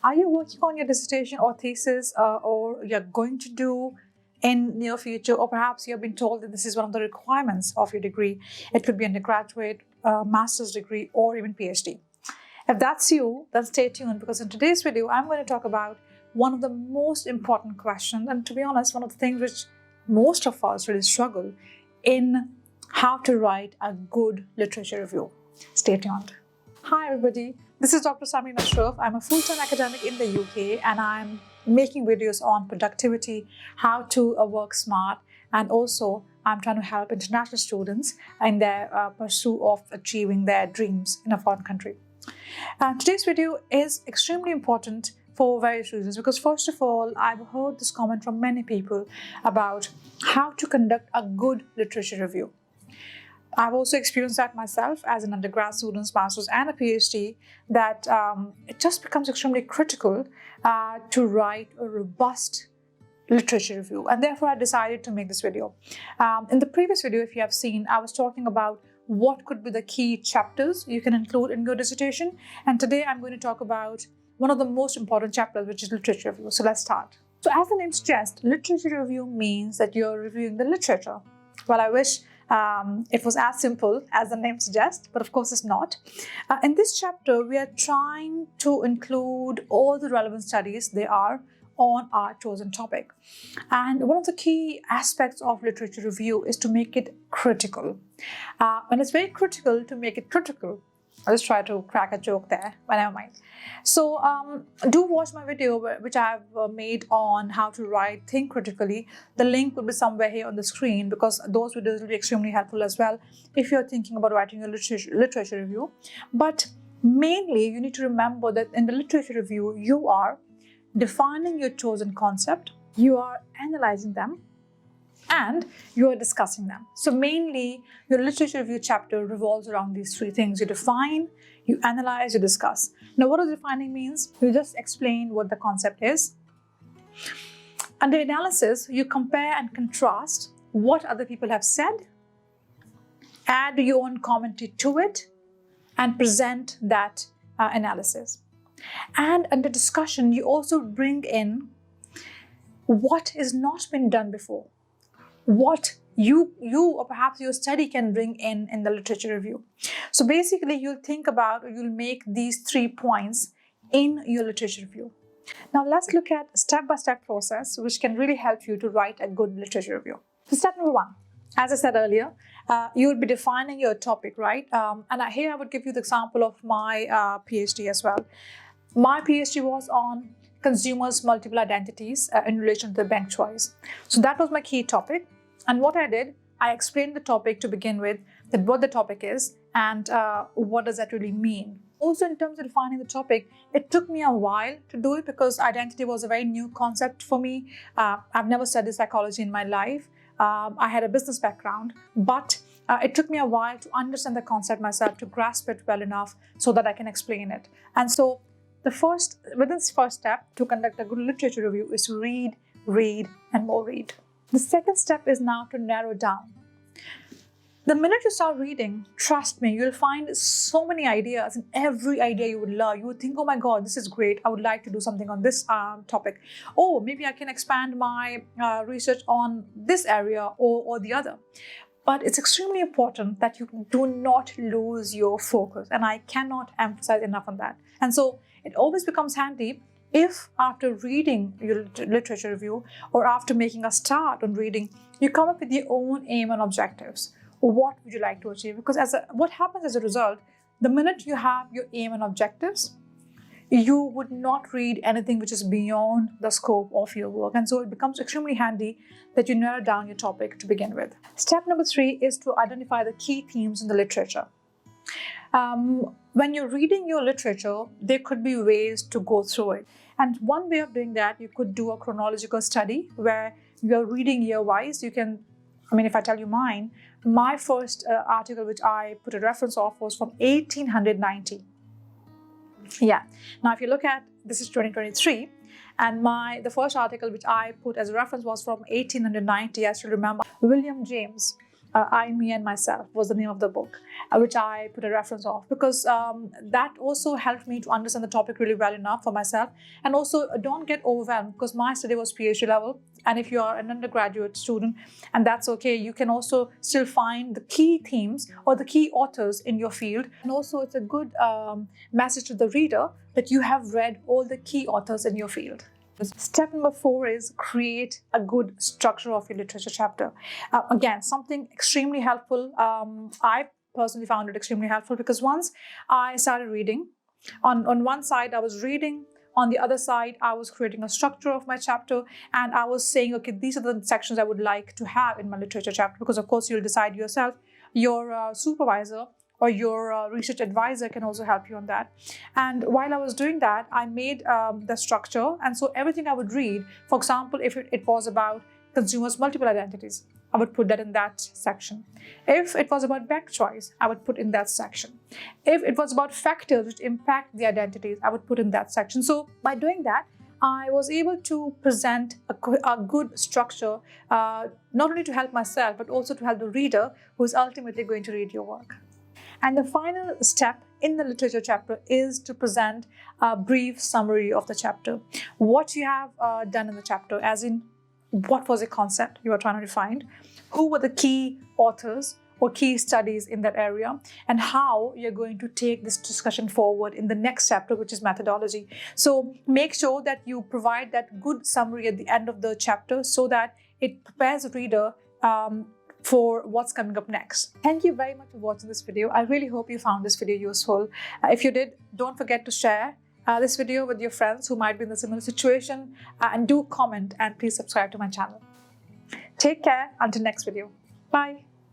Are you working on your dissertation or thesis or you're going to do in near future, or perhaps you've been told that this is one of the requirements of your degree? It could be undergraduate, master's degree, or even PhD. If that's you, then stay tuned, because in today's video, I'm going to talk about one of the most important questions, and to be honest, one of the things which most of us really struggle in: how to write a good literature review. Stay tuned. Hi everybody, this is Dr. Samreen. I'm a full-time academic in the UK, and I'm making videos on productivity, how to work smart, and also I'm trying to help international students in their pursuit of achieving their dreams in a foreign country. Today's video is extremely important for various reasons, because first of all, I've heard this comment from many people about how to conduct a good literature review. I've also experienced that myself as an undergrad student, master's and a PhD, that it just becomes extremely critical to write a robust literature review, and therefore I decided to make this video. In the previous video, if you have seen, I was talking about what could be the key chapters you can include in your dissertation, and today I'm going to talk about one of the most important chapters, which is literature review. So let's start. So as the name suggests, literature review means that you're reviewing the literature. Well, I wish it was as simple as the name suggests, but of course it's not. In this chapter, we are trying to include all the relevant studies there are on our chosen topic. And one of the key aspects of literature review is to make it critical. And it's very critical to make it critical. I'll just try to crack a joke there, but never mind. So do watch my video which I've made on how to write Think Critically. The link will be somewhere here on the screen, because those videos will be extremely helpful as well if you're thinking about writing a literature review. But mainly, you need to remember that in the literature review, you are defining your chosen concept, you are analyzing them, and you are discussing them. So mainly, your literature review chapter revolves around these three things. You define, you analyze, you discuss. Now, what does defining means? You just explain what the concept is. Under analysis, you compare and contrast what other people have said, add your own commentary to it, and present that analysis. And under discussion, you also bring in what is not been done before, what you or perhaps your study can bring in the literature review. So basically, you'll think about, or you'll make these 3 points in your literature review. Now let's look at a step-by-step process which can really help you to write a good literature review. So step number 1, as I said earlier, you will be defining your topic, right? And here I would give you the example of my PhD as well. My PhD was on consumers' multiple identities in relation to the bank choice. So that was my key topic. And what I did, I explained the topic to begin with, that what the topic is and what does that really mean. Also, in terms of defining the topic, it took me a while to do it, because identity was a very new concept for me. I've never studied psychology in my life. I had a business background, but it took me a while to understand the concept myself, to grasp it well enough so that I can explain it. And so within this first step to conduct a good literature review is to read, and more read. The second step is now to narrow down. The minute you start reading, trust me, you'll find so many ideas, and every idea you would love. You would think, oh my God, this is great. I would like to do something on this topic. Oh, maybe I can expand my research on this area or the other. But it's extremely important that you do not lose your focus. And I cannot emphasize enough on that. And so it always becomes handy if after reading your literature review, or after making a start on reading, you come up with your own aim and objectives. What would you like to achieve? Because what happens as a result, the minute you have your aim and objectives, you would not read anything which is beyond the scope of your work. And so it becomes extremely handy that you narrow down your topic to begin with. Step number 3 is to identify the key themes in the literature. When you're reading your literature, there could be ways to go through it. And one way of doing that, you could do a chronological study where you're reading year-wise. You can, if I tell you mine, my first article which I put a reference of was from 1890. Yeah. Now, if you look at, this is 2023, and the first article which I put as a reference was from 1890. I still remember William James I, Me and Myself was the name of the book, which I put a reference of, because that also helped me to understand the topic really well enough for myself. And also, don't get overwhelmed, because my study was PhD level. And if you are an undergraduate student, and that's okay, you can also still find the key themes or the key authors in your field. And also, it's a good message to the reader that you have read all the key authors in your field. Step number 4 is create a good structure of your literature chapter. Again, something extremely helpful. I personally found it extremely helpful, because once I started reading, on one side I was reading, on the other side I was creating a structure of my chapter, and I was saying, okay, these are the sections I would like to have in my literature chapter, because of course you'll decide yourself. Your supervisor or your research advisor can also help you on that. And while I was doing that, I made the structure. And so everything I would read, for example, if it was about consumers' multiple identities, I would put that in that section. If it was about bank choice, I would put in that section. If it was about factors which impact the identities, I would put in that section. So by doing that, I was able to present a good structure, not only to help myself, but also to help the reader who is ultimately going to read your work. And the final step in the literature chapter is to present a brief summary of the chapter. What you have done in the chapter, as in what was the concept you were trying to define, who were the key authors or key studies in that area, and how you're going to take this discussion forward in the next chapter, which is methodology. So make sure that you provide that good summary at the end of the chapter, so that it prepares the reader for what's coming up next. Thank you very much for watching this video. I really hope you found this video useful. If you did, don't forget to share this video with your friends who might be in a similar situation, and do comment, and please subscribe to my channel. Take care until next video. Bye.